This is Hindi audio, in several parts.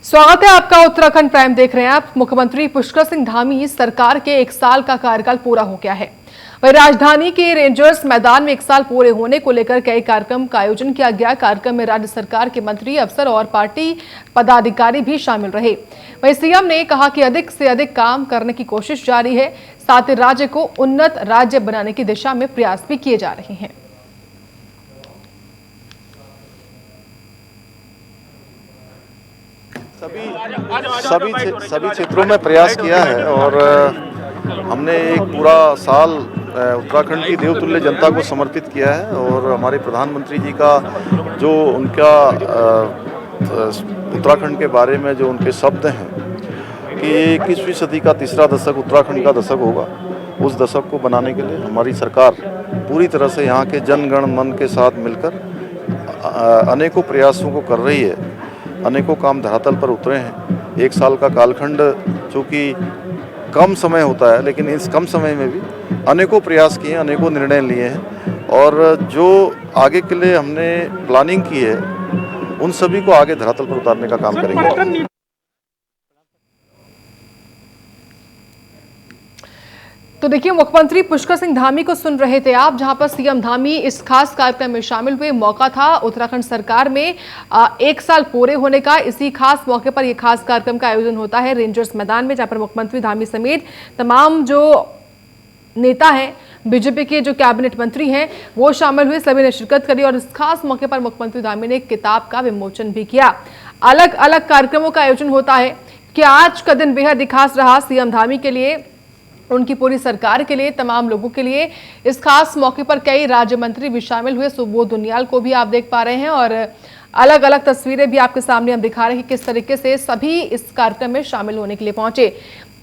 स्वागत है आपका। उत्तराखंड प्राइम देख रहे हैं आप। मुख्यमंत्री पुष्कर सिंह धामी सरकार के 1 साल का कार्यकाल पूरा हो गया है। वहीं राजधानी के रेंजर्स मैदान में 1 साल पूरे होने को लेकर कई कार्यक्रम का आयोजन किया गया। कार्यक्रम में राज्य सरकार के मंत्री, अफसर और पार्टी पदाधिकारी भी शामिल रहे। वहीं सीएम ने कहा कि अधिक से अधिक काम करने की कोशिश जारी है, साथ ही राज्य को उन्नत राज्य बनाने की दिशा में प्रयास भी किए जा रहे हैं। सभी क्षेत्रों में प्रयास किया है और हमने एक पूरा साल उत्तराखंड की देवतुल्य जनता को समर्पित किया है। और हमारे प्रधानमंत्री जी का जो उनका उत्तराखंड के बारे में जो उनके शब्द हैं कि 21वीं सदी का तीसरा दशक उत्तराखंड का दशक होगा, उस दशक को बनाने के लिए हमारी सरकार पूरी तरह से यहाँ के जनगण मन के साथ मिलकर अनेकों प्रयासों को कर रही है। अनेकों काम धरातल पर उतरे हैं। 1 साल का कालखंड चूँकि कम समय होता है, लेकिन इस कम समय में भी अनेकों प्रयास किए हैं, अनेकों निर्णय लिए हैं और जो आगे के लिए हमने प्लानिंग की है उन सभी को आगे धरातल पर उतारने का काम करेंगे। तो देखिए, मुख्यमंत्री पुष्कर सिंह धामी को सुन रहे थे आप, जहां पर सीएम धामी इस खास कार्यक्रम में शामिल हुए। मौका था उत्तराखंड सरकार में 1 साल पूरे होने का। इसी खास मौके पर यह खास कार्यक्रम का आयोजन होता है रेंजर्स मैदान में, जहां पर मुख्यमंत्री धामी समेत तमाम जो नेता हैं, बीजेपी के जो कैबिनेट मंत्री हैं, वो शामिल हुए। सभी ने शिरकत करी और इस खास मौके पर मुख्यमंत्री धामी ने एक किताब का विमोचन भी किया। अलग अलग कार्यक्रमों का आयोजन होता है कि आज का दिन बेहद खास रहा सीएम धामी के लिए, उनकी पूरी सरकार के लिए, तमाम लोगों के लिए। इस खास मौके पर कई राज्य मंत्री भी शामिल हुए। सुबोध उनियाल को भी आप देख पा रहे हैं और अलग अलग तस्वीरें भी आपके सामने हम दिखा रहे हैं कि किस तरीके से सभी इस कार्यक्रम में शामिल होने के लिए पहुंचे।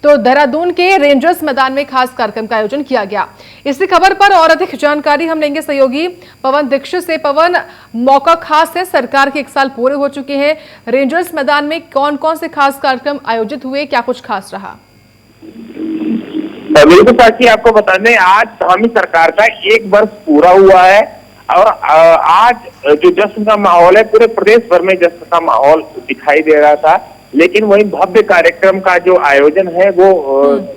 तो देहरादून के रेंजर्स मैदान में खास कार्यक्रम का आयोजन किया गया। इसी खबर पर और अधिक जानकारी हम लेंगे सहयोगी पवन दीक्षित से। पवन, मौका खास है, सरकार के 1 साल पूरे हो चुके हैं। रेंजर्स मैदान में कौन कौन से खास कार्यक्रम आयोजित हुए, क्या कुछ खास रहा? बिल्कुल साक्षी, आपको बता दें आज धामी सरकार का 1 वर्ष पूरा हुआ है और आज जो जश्न का माहौल है, पूरे प्रदेश भर में जश्न का माहौल दिखाई दे रहा था। लेकिन वही भव्य कार्यक्रम का जो आयोजन है वो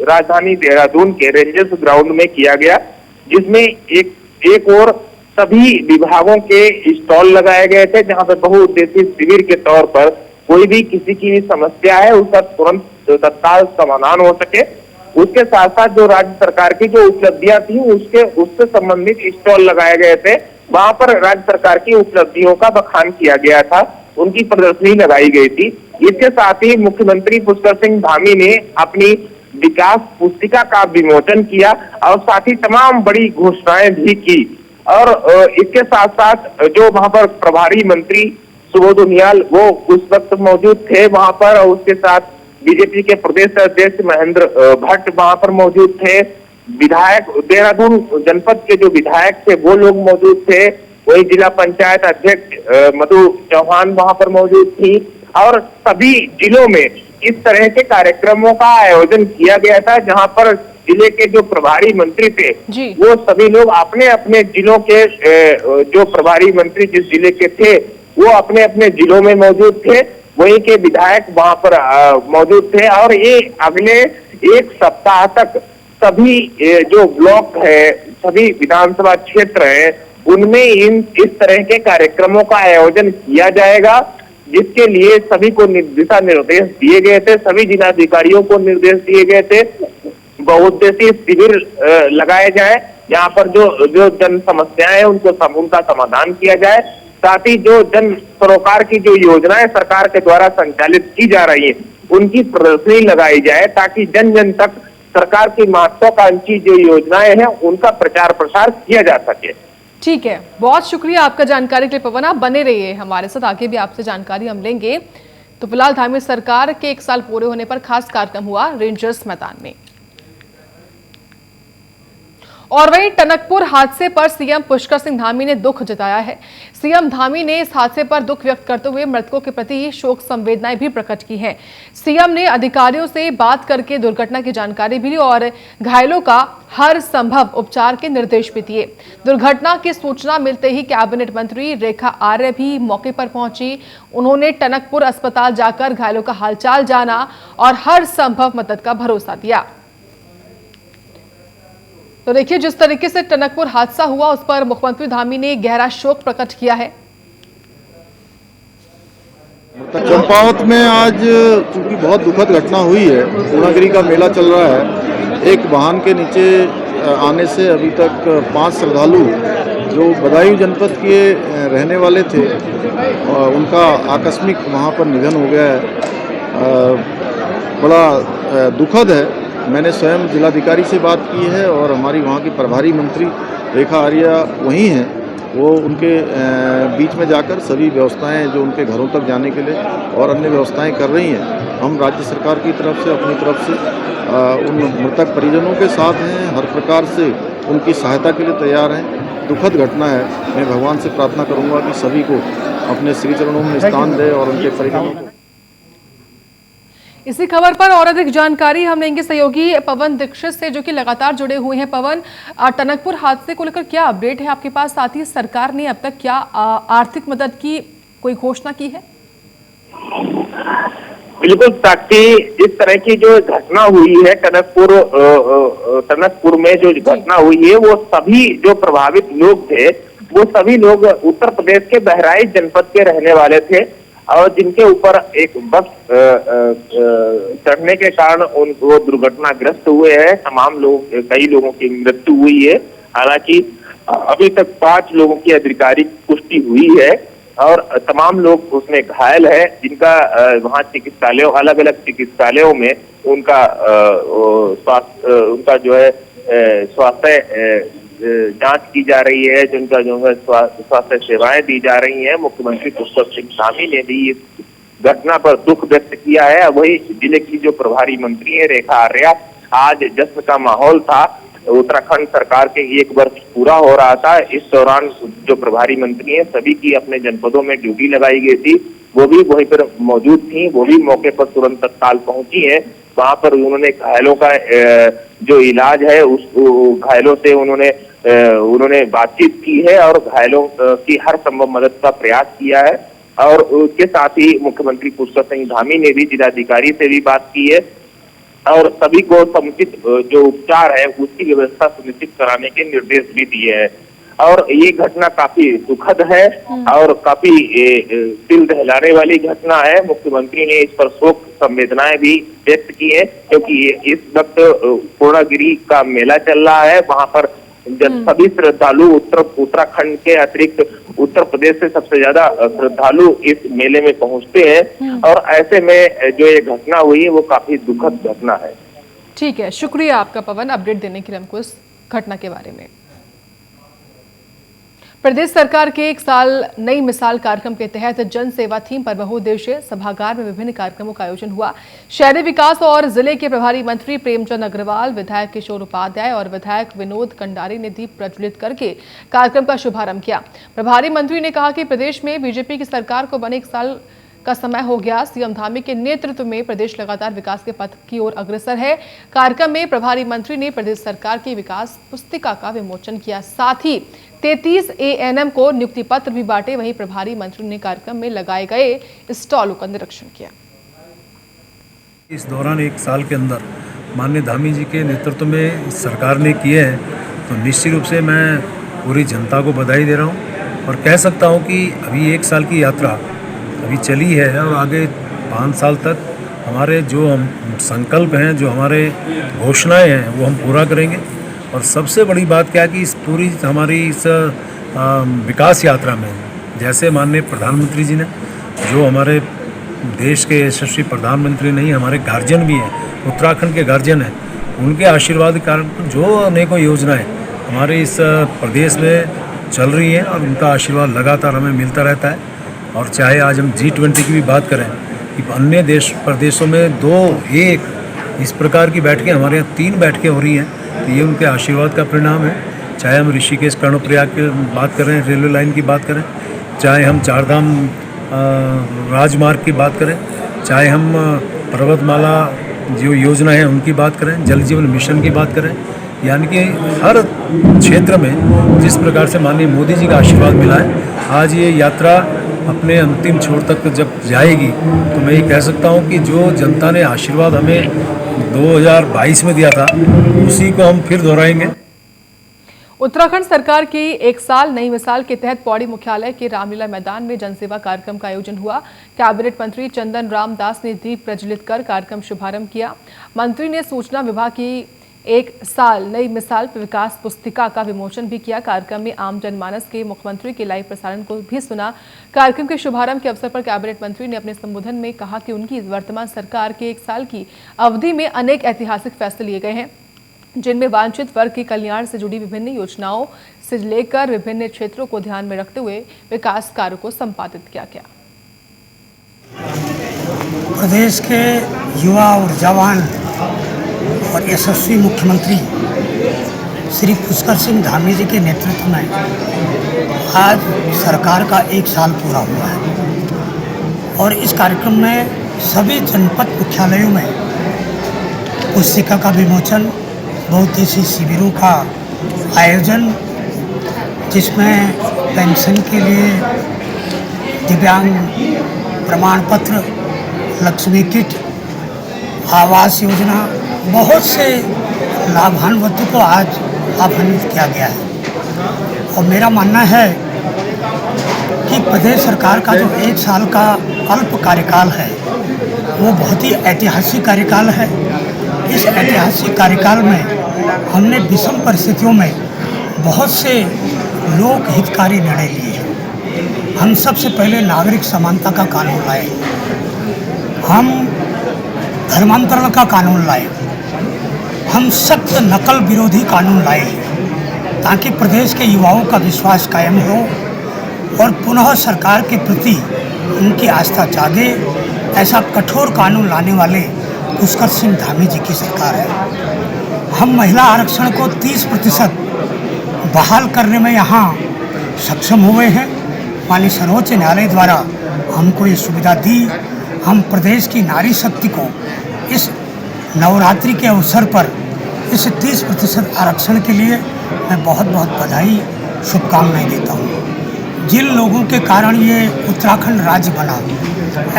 राजधानी देहरादून के रेंजर्स ग्राउंड में किया गया, जिसमें एक और सभी विभागों के स्टॉल लगाए गए थे, जहां पर बहुउद्देशीय शिविर के तौर पर कोई भी किसी की समस्या है उसका तुरंत तत्काल समाधान हो सके। उसके साथ साथ जो राज्य सरकार की जो उपलब्धियां थी उससे संबंधित स्टॉल लगाए गए थे। वहां पर राज्य सरकार की उपलब्धियों का बखान किया गया था, उनकी प्रदर्शनी लगाई गई थी। इसके साथ ही मुख्यमंत्री पुष्कर सिंह धामी ने अपनी विकास पुस्तिका का विमोचन किया और साथ ही तमाम बड़ी घोषणाएं भी की। और इसके साथ साथ जो वहां पर प्रभारी मंत्री सुबोध उनियाल वो उस वक्त मौजूद थे वहां पर, और उसके साथ बीजेपी के प्रदेश अध्यक्ष महेंद्र भट्ट वहां पर मौजूद थे। विधायक देहरादून जनपद के जो विधायक थे वो लोग मौजूद थे। वही जिला पंचायत अध्यक्ष मधु चौहान वहां पर मौजूद थी। और सभी जिलों में इस तरह के कार्यक्रमों का आयोजन किया गया था, जहां पर जिले के जो प्रभारी मंत्री थे वो सभी लोग अपने अपने जिलों के जो प्रभारी मंत्री जिस जिले के थे वो अपने अपने जिलों में मौजूद थे। वहीं के विधायक वहां पर मौजूद थे और ये अगले 1 सप्ताह तक सभी जो ब्लॉक है, सभी विधानसभा क्षेत्र हैं, उनमें इस तरह के कार्यक्रमों का आयोजन किया जाएगा, जिसके लिए सभी को दिशा निर्देश दिए गए थे। सभी जिलाधिकारियों को निर्देश दिए गए थे बहुउद्देशीय शिविर लगाए जाए, यहाँ पर जो जन समस्याएं हैं उनका समाधान किया जाए। साथ ही जो जन सरोकार की जो योजनाएं सरकार के द्वारा संचालित की जा रही है उनकी प्रदर्शनी लगाई जाए, ताकि जन जन तक सरकार की महत्वाकांक्षी जो योजनाएं हैं उनका प्रचार प्रसार किया जा सके। ठीक है, बहुत शुक्रिया आपका जानकारी के लिए पवन। आप बने रहिए हमारे साथ, आगे भी आपसे जानकारी हम लेंगे। तो फिलहाल धामी सरकार के 1 साल पूरे होने पर खास कार्यक्रम हुआ रेंजर्स मैदान में। और वहीं टनकपुर हादसे पर सीएम पुष्कर सिंह धामी ने दुख जताया है। सीएम धामी ने इस हादसे पर दुख व्यक्त करते हुए मृतकों के प्रति शोक संवेदनाएं भी प्रकट की हैं। सीएम ने अधिकारियों से बात करके दुर्घटना की जानकारी भी ली और घायलों का हर संभव उपचार के निर्देश भी दिए। दुर्घटना की सूचना मिलते ही कैबिनेट मंत्री रेखा आर्य भी मौके पर पहुंची। उन्होंने टनकपुर अस्पताल जाकर घायलों का हालचाल जाना और हर संभव मदद का भरोसा दिया। तो देखिए, जिस तरीके से टनकपुर हादसा हुआ उस पर मुख्यमंत्री धामी ने गहरा शोक प्रकट किया है। चंपावत में आज चूंकि बहुत दुखद घटना हुई है, पूर्णागिरी का मेला चल रहा है, एक वाहन के नीचे आने से अभी तक 5 श्रद्धालु जो बदायूं जनपद के रहने वाले थे उनका आकस्मिक वहां पर निधन हो गया है। बड़ा दुखद है। मैंने स्वयं जिलाधिकारी से बात की है और हमारी वहाँ की प्रभारी मंत्री रेखा आर्या वहीं हैं, वो उनके बीच में जाकर सभी व्यवस्थाएं जो उनके घरों तक जाने के लिए और अन्य व्यवस्थाएं कर रही हैं। हम राज्य सरकार की तरफ से अपनी तरफ से उन मृतक परिजनों के साथ हैं, हर प्रकार से उनकी सहायता के लिए तैयार हैं। दुखद घटना है। मैं भगवान से प्रार्थना करूँगा कि सभी को अपने श्री चरणों में स्थान दे और उनके परिजनों को। इसी खबर पर और अधिक जानकारी हम लेंगे सहयोगी पवन दीक्षित से, जो कि लगातार जुड़े हुए हैं। पवन, टनकपुर हादसे को लेकर क्या अपडेट है आपके पास? साथ ही सरकार ने अब तक क्या आर्थिक मदद की कोई घोषणा की है? बिल्कुल साक्षी, इस तरह की जो घटना हुई है टनकपुर में जो घटना हुई है, वो सभी जो प्रभावित लोग थे वो सभी लोग उत्तर प्रदेश के बहराइच जनपद के रहने वाले थे और जिनके ऊपर एक बस चढ़ने के कारण वो दुर्घटनाग्रस्त हुए हैं। तमाम लोग, कई लोगों की मृत्यु हुई है। हालांकि अभी तक 5 लोगों की आधिकारिक पुष्टि हुई है और तमाम लोग उसमें घायल है, जिनका वहाँ चिकित्सालयों, अलग अलग चिकित्सालयों में उनका जो है स्वास्थ्य जांच की जा रही है, जिनका जो है स्वास्थ्य सेवाएं दी जा रही हैं। मुख्यमंत्री पुष्कर सिंह धामी ने भी इस घटना पर दुख व्यक्त किया है। वही जिले की जो प्रभारी मंत्री है रेखा आर्या, आज जश्न का माहौल था। उत्तराखंड सरकार के 1 वर्ष पूरा हो रहा था। इस दौरान जो प्रभारी मंत्री है सभी की अपने जनपदों में ड्यूटी लगाई गई थी, वो भी वहीं पर मौजूद थी। वो भी मौके पर तुरंत तत्काल पहुंची है। वहां पर उन्होंने घायलों का जो इलाज है उस घायलों से उन्होंने बातचीत की है और घायलों की हर संभव मदद का प्रयास किया है। और उसके साथ ही मुख्यमंत्री पुष्कर सिंह धामी ने भी जिलाधिकारी से भी बात की है और सभी को समुचित जो उपचार है उसकी व्यवस्था सुनिश्चित कराने के निर्देश भी दिए हैं। और ये घटना काफी दुखद है और काफी दिल दहलाने वाली घटना है। मुख्यमंत्री ने इस पर शोक संवेदनाएं भी व्यक्त की है, क्योंकि इस वक्त पूर्णागिरी का मेला चल रहा है। वहां पर सभी श्रद्धालु उत्तराखंड के अतिरिक्त उत्तर प्रदेश से सबसे ज्यादा श्रद्धालु इस मेले में पहुंचते हैं और ऐसे में जो ये घटना हुई है वो काफी दुखद घटना है। ठीक है, शुक्रिया आपका पवन, अपडेट देने के लिए हमको इस घटना के बारे में। प्रदेश सरकार के 1 साल नई मिसाल कार्यक्रम के तहत जन सेवा थीम पर बहुउद्देशीय सभागार में विभिन्न कार्यक्रमों का आयोजन हुआ। शहरी विकास और जिले के प्रभारी मंत्री प्रेमचंद अग्रवाल, विधायक किशोर उपाध्याय और विधायक विनोद कंडारी ने दीप प्रज्वलित करके कार्यक्रम का शुभारंभ किया। प्रभारी मंत्री ने कहा कि प्रदेश में बीजेपी की सरकार को बने 1 साल का समय हो गया। सीएम धामी के नेतृत्व में प्रदेश लगातार विकास के पथ की ओर अग्रसर है। कार्यक्रम में प्रभारी मंत्री ने प्रदेश सरकार की विकास पुस्तिका का विमोचन किया। साथ ही 33 ANM को नियुक्ति पत्र भी बांटे। वहीं प्रभारी मंत्री ने कार्यक्रम में लगाए गए स्टॉलों का निरीक्षण किया। इस दौरान 1 साल के अंदर माननीय धामी जी के नेतृत्व में सरकार ने किए हैं, तो निश्चित रूप से मैं पूरी जनता को बधाई दे रहा हूं और कह सकता हूं कि अभी 1 साल की यात्रा अभी चली है और आगे 5 साल तक हमारे जो हम संकल्प हैं, जो हमारे घोषणाएं हैं, वो हम पूरा करेंगे। और सबसे बड़ी बात क्या है कि इस पूरी हमारी इस विकास यात्रा में जैसे माननीय प्रधानमंत्री जी ने, जो हमारे देश के यशस्वी प्रधानमंत्री नहीं, हमारे गार्जियन भी हैं, उत्तराखंड के गार्जियन हैं, उनके आशीर्वाद के कारण जो अनेकों योजनाएं हमारे इस प्रदेश में चल रही हैं और उनका आशीर्वाद लगातार हमें मिलता रहता है। और चाहे आज हम G20 की भी बात करें कि अन्य प्रदेशों में 2-1 इस प्रकार की बैठकें, हमारे यहाँ 3 बैठकें हो रही हैं, तो ये उनके आशीर्वाद का परिणाम है। चाहे हम ऋषिकेश कर्णप्रयाग की बात करें, रेलवे लाइन की बात करें, चाहे हम चारधाम राजमार्ग की बात करें, चाहे हम पर्वतमाला जो योजना है उनकी बात करें, जल जीवन मिशन की बात करें, यानी कि हर क्षेत्र में जिस प्रकार से माननीय मोदी जी का आशीर्वाद मिला है, आज ये यात्रा अपने अंतिम छोर तक जब जाएगी तो मैं ये कह सकता हूँ कि जो जनता ने आशीर्वाद हमें 2022 में दिया था उसी को हम फिर दोहराएंगे। उत्तराखंड सरकार की एक साल नई मिसाल के तहत पौड़ी मुख्यालय के रामलीला मैदान में जनसेवा कार्यक्रम का आयोजन हुआ। कैबिनेट मंत्री चंदन राम दास ने दीप प्रज्वलित कर कार्यक्रम शुभारंभ किया। मंत्री ने सूचना विभाग की एक साल नई मिसाल विकास पुस्तिका का विमोचन भी किया। कार्यक्रम में आम जनमानस के मुख्यमंत्री के लाइव प्रसारण को भी सुना। कार्यक्रम के शुभारंभ के अवसर पर कैबिनेट मंत्री ने अपने संबोधन में कहा कि उनकी वर्तमान सरकार के एक साल की अवधि में अनेक ऐतिहासिक फैसले लिए गए हैं, जिनमें वांछित वर्ग के कल्याण से जुड़ी विभिन्न योजनाओं से लेकर विभिन्न क्षेत्रों को ध्यान में रखते हुए विकास कार्यों को संपादित किया गया। प्रदेश के युवा और जवान और यशस्वी मुख्यमंत्री श्री पुष्कर सिंह धामी जी के नेतृत्व में आज सरकार का एक साल पूरा हुआ है और इस कार्यक्रम में सभी जनपद मुख्यालयों में पुस्तिका का विमोचन, बहुउद्देशीय शिविरों का आयोजन, जिसमें पेंशन के लिए दिव्यांग प्रमाण पत्र, लक्ष्मी किट, आवास योजना, बहुत से लाभान्वितों को आज लाभान्वित किया गया है। और मेरा मानना है कि प्रदेश सरकार का जो एक साल का अल्प कार्यकाल है वो बहुत ही ऐतिहासिक कार्यकाल है। इस ऐतिहासिक कार्यकाल में हमने विषम परिस्थितियों में बहुत से लोक हितकारी निर्णय लिए हैं। हम सबसे पहले नागरिक समानता का कानून लाए, हम धर्मांतरण का कानून लाए, हम सख्त नकल विरोधी कानून लाए ताकि प्रदेश के युवाओं का विश्वास कायम हो और पुनः सरकार के प्रति उनकी आस्था जागे। ऐसा कठोर कानून लाने वाले पुष्कर सिंह धामी जी की सरकार है। हम महिला आरक्षण को 30% बहाल करने में यहाँ सक्षम हुए हैं। माननीय सर्वोच्च न्यायालय द्वारा हमको ये सुविधा दी। हम प्रदेश की नारी शक्ति को इस नवरात्रि के अवसर पर इस 30% आरक्षण के लिए मैं बहुत बहुत बधाई, शुभकामनाएं देता हूँ। जिन लोगों के कारण ये उत्तराखंड राज्य बना,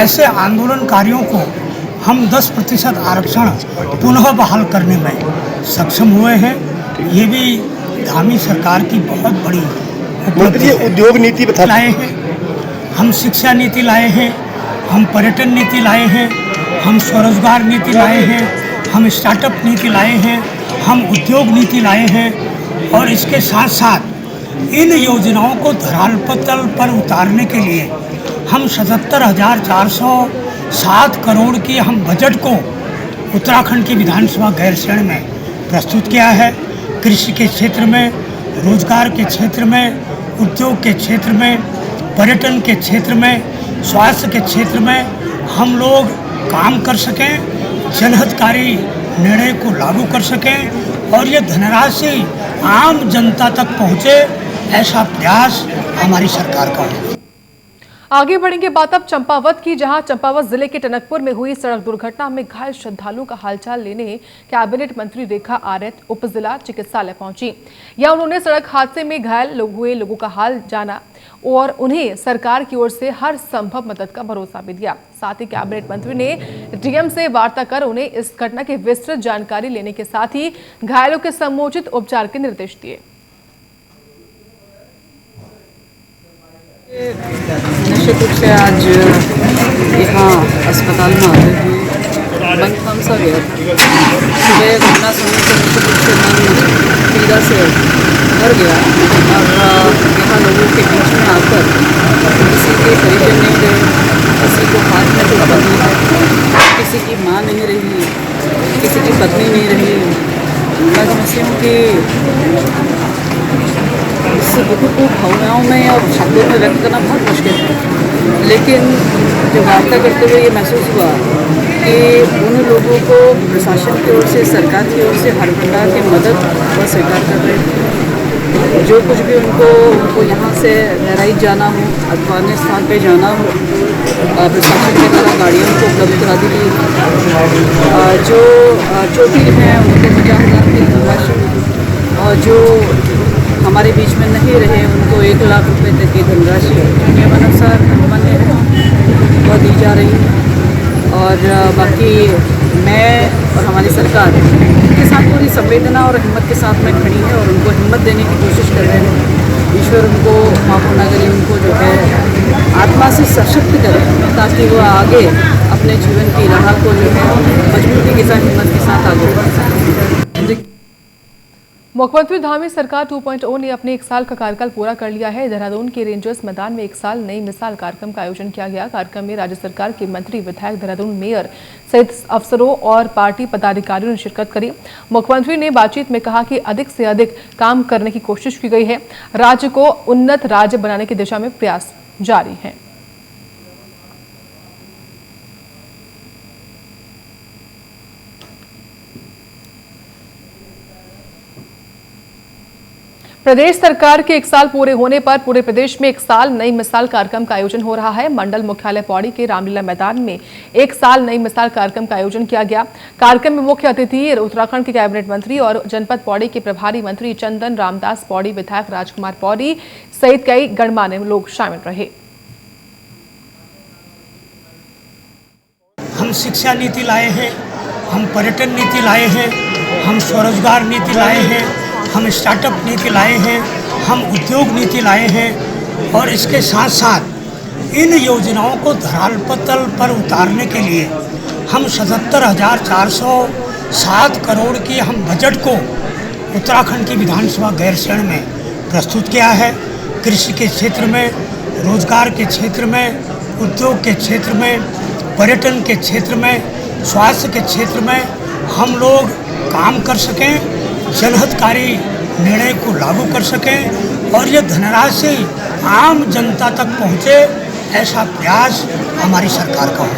ऐसे आंदोलनकारियों को हम 10% आरक्षण पुनः बहाल करने में सक्षम हुए हैं। ये भी धामी सरकार की बहुत बड़ी उपलब्धि है। उद्योग नीति लाए हैं, हम शिक्षा नीति लाए हैं, हम पर्यटन नीति लाए हैं, हम स्वरोजगार नीति लाए हैं, हम स्टार्टअप नीति लाए हैं, हम उद्योग नीति लाए हैं और इसके साथ साथ इन योजनाओं को धरातल पर उतारने के लिए हम 77,407 करोड़ के हम बजट को उत्तराखंड की विधानसभा गैरसैंण में प्रस्तुत किया है। कृषि के क्षेत्र में, रोजगार के क्षेत्र में, उद्योग के क्षेत्र में, पर्यटन के क्षेत्र में, स्वास्थ्य के क्षेत्र में हम लोग काम कर सकें, जनहितकारी निर्णय को लागू कर सकें और ये धनराशि आम जनता तक पहुँचे, ऐसा प्रयास हमारी सरकार का है। आगे बढ़ेंगे बात अब चंपावत की, जहां चंपावत जिले के टनकपुर में हुई सड़क दुर्घटना में घायल श्रद्धालुओं का हालचाल लेने कैबिनेट मंत्री रेखा आर्य उप जिला चिकित्सालय पहुंची। यहां उन्होंने सड़क हादसे में घायल हुए लोगों का हाल जाना और उन्हें सरकार की ओर से हर संभव मदद का भरोसा भी दिया। साथ ही कैबिनेट मंत्री ने डीएम से वार्ता कर उन्हें इस घटना की विस्तृत जानकारी लेने के साथ ही घायलों के समुचित उपचार के निर्देश दिए। निश्चित रूप से आज यहाँ अस्पताल में आते हुए मन थम सा गया। सुबह घटना सुनने से निश्चित रूप से मन पीड़ा से भर गया और यहाँ लोगों के बीच में आकर किसी के परिजन नहीं रहे, किसी को हाथ में चोट नहीं है, किसी की माँ नहीं रही, किसी की पत्नी नहीं रही। मैं समझती हूँ कि इस दुख को भावनाओं में और शब्दों में व्यक्त करना बहुत मुश्किल है, लेकिन जो वार्ता करते हुए ये महसूस हुआ कि उन लोगों को प्रशासन की ओर से, सरकार की ओर से हर प्रकार की मदद वो स्वीकार कर रहे हैं। जो कुछ भी उनको यहाँ से बहराइच जाना हो अथवा अन्य स्थान पे जाना हो, प्रशासन के द्वारा गाड़ियों को उपलब्ध करा दी गई। जो चोटिल हैं उनको 50,000 की धनराशि, और जो हमारे बीच में नहीं रहे उनको 1 लाख रुपए तक की धनराशि नियमानुसार मान्य है वह दी जा रही है। और बाकी मैं और हमारी सरकार उनके साथ पूरी संवेदना और हिम्मत के साथ में खड़ी है और उनको हिम्मत देने की कोशिश कर रहे हैं। ईश्वर उनको माफ़ ना करे, उनको जो है आत्मा से सशक्त करे ताकि वो आगे अपने जीवन की राह को जो है मजबूती के साथ, हिम्मत के साथ आगे बढ़ सकें। मुख्यमंत्री धामी सरकार 2.0 ने अपने 1 साल का कार्यकाल पूरा कर लिया है। देहरादून के रेंजर्स मैदान में 1 साल नई मिसाल कार्यक्रम का आयोजन किया गया। कार्यक्रम में राज्य सरकार के मंत्री, विधायक, देहरादून मेयर सहित अफसरों और पार्टी पदाधिकारियों ने शिरकत करी। मुख्यमंत्री ने बातचीत में कहा कि अधिक से अधिक काम करने की कोशिश की गई है। राज्य को उन्नत राज्य बनाने की दिशा में प्रयास जारी है। प्रदेश सरकार के 1 साल पूरे होने पर पूरे प्रदेश में 1 साल नई मिसाल कार्यक्रम का आयोजन हो रहा है। मंडल मुख्यालय पौड़ी के रामलीला मैदान में 1 साल नई मिसाल कार्यक्रम का आयोजन किया गया। कार्यक्रम में मुख्य अतिथि उत्तराखंड के कैबिनेट मंत्री और जनपद पौड़ी के प्रभारी मंत्री चंदन रामदास पौड़ी, विधायक राजकुमार पौड़ी सहित कई गणमान्य लोग शामिल रहे। हम शिक्षा नीति लाए हैं, हम पर्यटन नीति लाए हैं, हम स्वरोजगार नीति लाए हैं, हम स्टार्टअप नीति लाए हैं, हम उद्योग नीति लाए हैं और इसके साथ साथ इन योजनाओं को धरातल पर उतारने के लिए हम 77,407 करोड़ की हम बजट को उत्तराखंड की विधानसभा गैरसैंण में प्रस्तुत किया है। कृषि के क्षेत्र में, रोजगार के क्षेत्र में, उद्योग के क्षेत्र में, पर्यटन के क्षेत्र में, स्वास्थ्य के क्षेत्र में हम लोग काम कर सकें, जनहितकारी निर्णय को लागू कर सकें और ये धनराशि आम जनता तक पहुँचे, ऐसा प्रयास हमारी सरकार का हो।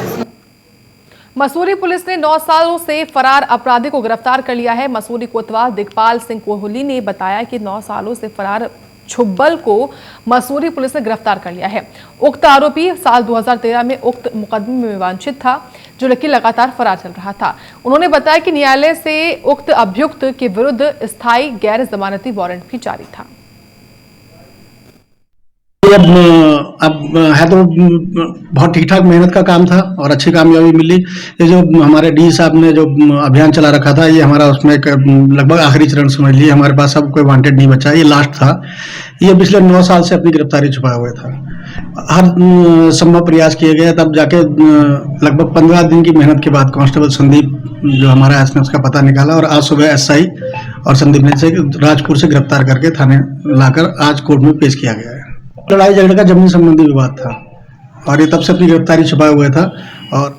मसूरी पुलिस ने 9 सालों से फरार अपराधी को गिरफ्तार कर लिया है। मसूरी कोतवाल दिगपाल सिंह कोहली ने बताया कि 9 सालों से फरार छुब्बल को मसूरी पुलिस ने गिरफ्तार कर लिया है। उक्त आरोपी साल 2013 में उक्त मुकदमे में वांछित था, जो लेकिन लगातार फरार चल रहा था। उन्होंने बताया कि न्यायालय से उक्त अभियुक्त के विरुद्ध स्थायी गैर जमानती वारंट भी जारी था। अब है तो बहुत ठीक ठाक मेहनत का काम था और अच्छी कामयाबी मिली। ये जो हमारे डी साहब ने जो अभियान चला रखा था, ये हमारा उसमें लगभग आखिरी चरण समझ लिए। हमारे पास अब कोई वांटेड नहीं बचा, ये लास्ट था। ये पिछले 9 साल से अपनी गिरफ्तारी छुपाया हुआ था। हर संभव प्रयास किए गए, तब जाके लगभग 15 दिन की मेहनत के बाद कांस्टेबल संदीप जो हमारा एस ने उसका पता निकाला और आज सुबह एसआई और संदीप ने से राजपुर से गिरफ्तार करके थाने लाकर आज कोर्ट में पेश किया गया है। लड़ाई झगड़े का जमीन संबंधी विवाद था और ये तब से अपनी गिरफ्तारी छुपाए हुए था। और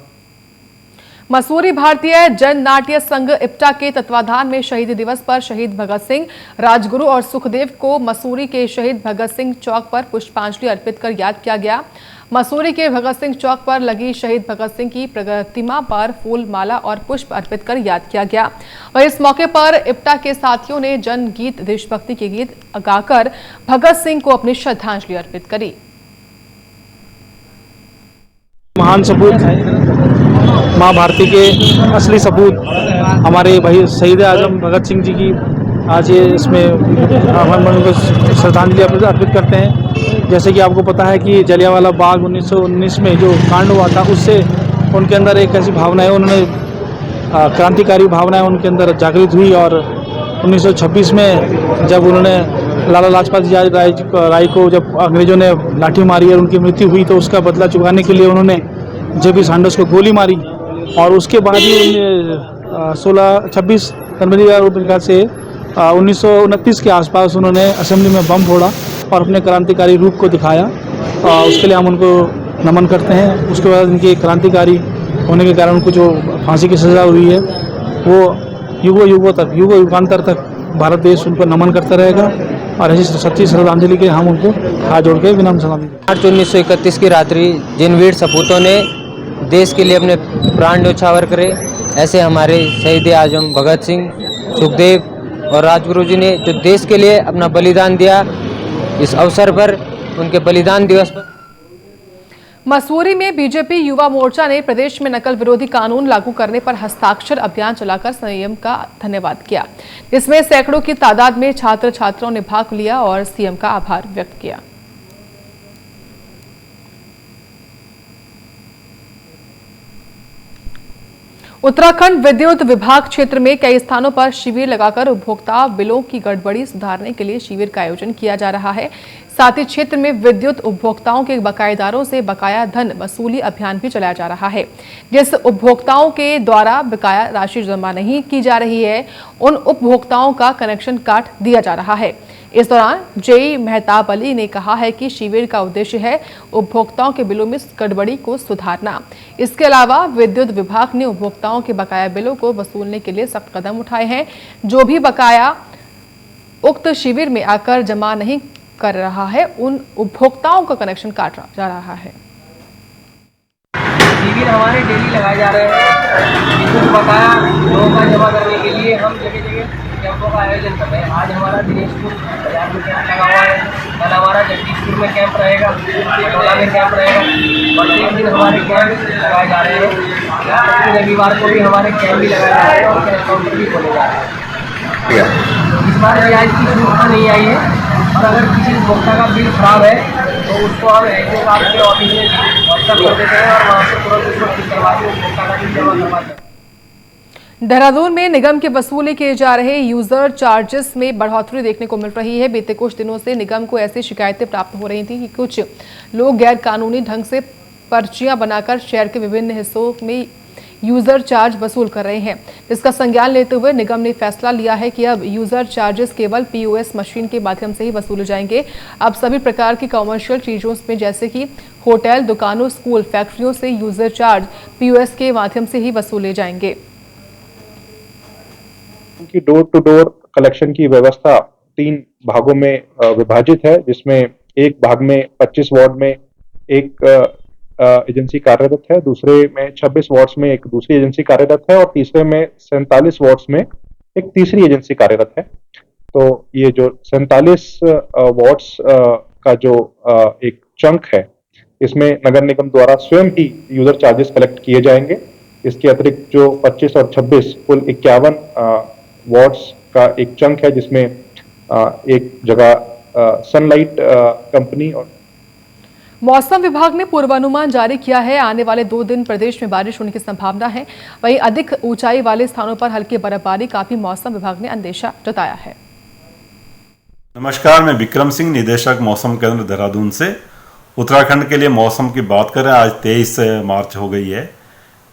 मसूरी भारतीय जन नाट्य संघ इप्टा के तत्वाधान में शहीदी दिवस पर शहीद भगत सिंह, राजगुरु और सुखदेव को मसूरी के शहीद भगत सिंह चौक पर पुष्पांजलि अर्पित कर याद किया गया। मसूरी के भगत सिंह चौक पर लगी शहीद भगत सिंह की प्रतिमा पर फूल माला और पुष्प अर्पित कर याद किया गया। और इस मौके पर इप्टा के साथियों ने जनगीत, देशभक्ति के गीत गाकर भगत सिंह को अपनी श्रद्धांजलि अर्पित करी। महान सपूत माँ भारती के असली सपूत हमारे भाई शहीद आजम भगत सिंह जी की आज ये इसमें हम उनको श्रद्धांजलि अर्पित करते हैं। जैसे कि आपको पता है कि जलियांवाला बाग 1919 में जो कांड हुआ था, उससे उनके अंदर एक ऐसी भावना है, उन्होंने क्रांतिकारी भावनाएं उनके अंदर जागृत हुई और 1926 में जब उन्होंने लाला लाजपत राय को जब अंग्रेजों ने लाठी मारी और उनकी मृत्यु हुई, तो उसका बदला चुकाने के लिए उन्होंने जेपी सैंडर्स को गोली मारी और उसके बाद ही 26 जनवरी से 1929 के आसपास उन्होंने असेंबली में बम फोड़ा और अपने क्रांतिकारी रूप को दिखाया। उसके लिए हम उनको नमन करते हैं। उसके बाद उनके क्रांतिकारी होने के कारण उनको जो फांसी की सज़ा हुई है, वो युगांतर तक भारत देश उनको नमन करता रहेगा और ऐसी सच्ची श्रद्धांजलि के हम उनको हाथ जोड़ के विनम्र सलामी। मार्च 1931 की रात्रि जिन वीर सपूतों ने देश के लिए अपने प्राण न्यौछावर करे। ऐसे हमारे शहीद आजम भगत सिंह, सुखदेव और राजगुरु जी ने जो देश के लिए अपना बलिदान दिया, इस अवसर पर उनके बलिदान दिवस पर मसूरी में बीजेपी युवा मोर्चा ने प्रदेश में नकल विरोधी कानून लागू करने पर हस्ताक्षर अभियान चलाकर सीएम का धन्यवाद किया, जिसमें सैकड़ों की तादाद में छात्र छात्राओं ने भाग लिया और सीएम का आभार व्यक्त किया। उत्तराखंड विद्युत विभाग क्षेत्र में कई स्थानों पर शिविर लगाकर उपभोक्ता बिलों की गड़बड़ी सुधारने के लिए शिविर का आयोजन किया जा रहा है। साथ ही क्षेत्र में विद्युत उपभोक्ताओं के बकायेदारों से बकाया धन वसूली अभियान भी चलाया जा रहा है। जिस उपभोक्ताओं के द्वारा बकाया राशि जमा नहीं की जा रही है, उन उपभोक्ताओं का कनेक्शन काट दिया जा रहा है। इस दौरान जेई मेहताब अली ने कहा है कि शिविर का उद्देश्य है उपभोक्ताओं के बिलों में गड़बड़ी को सुधारना। इसके अलावा विद्युत विभाग ने उपभोक्ताओं के बकाया बिलों को वसूलने के लिए सख्त कदम उठाए हैं। जो भी बकाया उक्त शिविर में आकर जमा नहीं कर रहा है, उन उपभोक्ताओं का कनेक्शन काटा जा रहा है। शिविर हमारे डेली लगाए जा रहे हैं। विद्युत बकाया लोगों का जमा करने के लिए हम जगह जगह कैंपों का आयोजन कर रहे हैं। आज हमारा दिनेशपुर बाजार में कैंप लगा हुआ है, कल हमारा जगदीशपुर में कैंप रहेगा, टोला में कैंप रहेगा। प्रत्येक दिन हमारे कैंप लगाए जा रहे हैं। रविवार को भी हमारे कैंप भी लगाए जा रहे हैं और कैश काउंटर भी खोले जा रहे हैं। इस बार ब्याज की सुविधा नहीं आई है और अगर किसी उपभोक्ता का बिल खराब है तो उसको हम ऐसे आपके ऑफिस में व्हाट्सएप कर देते हैं और वहाँ से तुरंत उसको ठीक करवा के उपभोक्ता का बिल जमा करवाते हैं। देहरादून में निगम के वसूले किए जा रहे यूजर चार्जेस में बढ़ोतरी देखने को मिल रही है। बीते कुछ दिनों से निगम को ऐसी शिकायतें प्राप्त हो रही थी कि कुछ लोग गैर कानूनी ढंग से पर्चियां बनाकर शहर के विभिन्न हिस्सों में यूजर चार्ज वसूल कर रहे हैं, जिसका संज्ञान लेते हुए निगम ने फैसला लिया है कि अब यूजर चार्जेस केवल पीओएस मशीन के माध्यम से ही वसूले जाएंगे। अब सभी प्रकार की कॉमर्शियल चीजों में जैसे कि होटल, दुकानों, स्कूल, फैक्ट्रियों से यूजर चार्ज पीओएस के माध्यम से ही वसूले जाएंगे। की डोर टू डोर कलेक्शन की व्यवस्था 3 भागों में विभाजित है, जिसमें एक भाग में 25 वार्ड में एक एजेंसी कार्यरत है, दूसरे में 26 वार्ड्स में एक दूसरी एजेंसी कार्यरत है और तीसरे में 47 वार्ड्स में एक तीसरी एजेंसी कार्यरत है। तो ये जो 47 वार्ड्स का जो एक चंक है, इसमें नगर निगम द्वारा स्वयं ही यूजर चार्जेस कलेक्ट किए जाएंगे। इसके अतिरिक्त जो 25 और 26 कुल 51 वार्ड्स का एक चंक है, जिसमें एक जगह सनलाइट कंपनी और मौसम विभाग ने पूर्वानुमान जारी किया है। आने वाले 2 दिन प्रदेश में बारिश होने की संभावना है। वहीं अधिक ऊंचाई वाले स्थानों पर हल्की बर्फबारी का भी मौसम विभाग ने अंदेशा जताया है। नमस्कार, मैं विक्रम सिंह, निदेशक मौसम केंद्र देहरादून से। उत्तराखंड के लिए मौसम की बात करें, आज 23 मार्च हो गई है,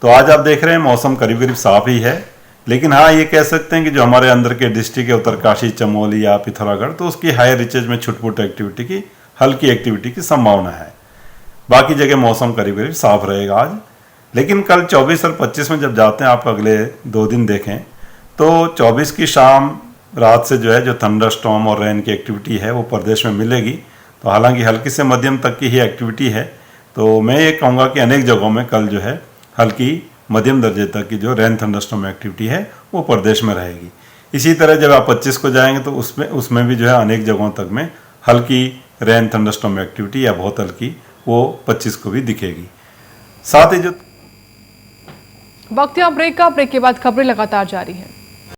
तो आज आप देख रहे हैं मौसम करीब करीब साफ ही है। लेकिन हाँ, ये कह सकते हैं कि जो हमारे अंदर के डिस्ट्रिक्ट है, उत्तरकाशी, चमोली या पिथौरागढ़, तो उसकी हायर रीचेज में छुटपुट एक्टिविटी की, हल्की एक्टिविटी की संभावना है। बाकी जगह मौसम करीब करीब साफ रहेगा आज। लेकिन कल 24 और 25 में जब जाते हैं, आप अगले 2 दिन देखें तो 24 की शाम रात से जो है जो थंडर स्टॉर्म और रेन की एक्टिविटी है वो प्रदेश में मिलेगी। तो हालांकि हल्की से मध्यम तक की ही एक्टिविटी है, तो मैं ये कहूँगा कि अनेक जगहों में कल जो है हल्की मध्यम दर्जे तक की जो रेन थंडरस्टॉर्म एक्टिविटी है वो प्रदेश में रहेगी। इसी तरह जब आप 25 को जाएंगे तो उसमें भी जो है अनेक जगहों तक में हल्की रेन थंडरस्टॉर्म एक्टिविटी या बहुत हल्की वो 25 को भी दिखेगी। साथ ही जो वक्त या ब्रेक के बाद खबरें लगातार जारी है।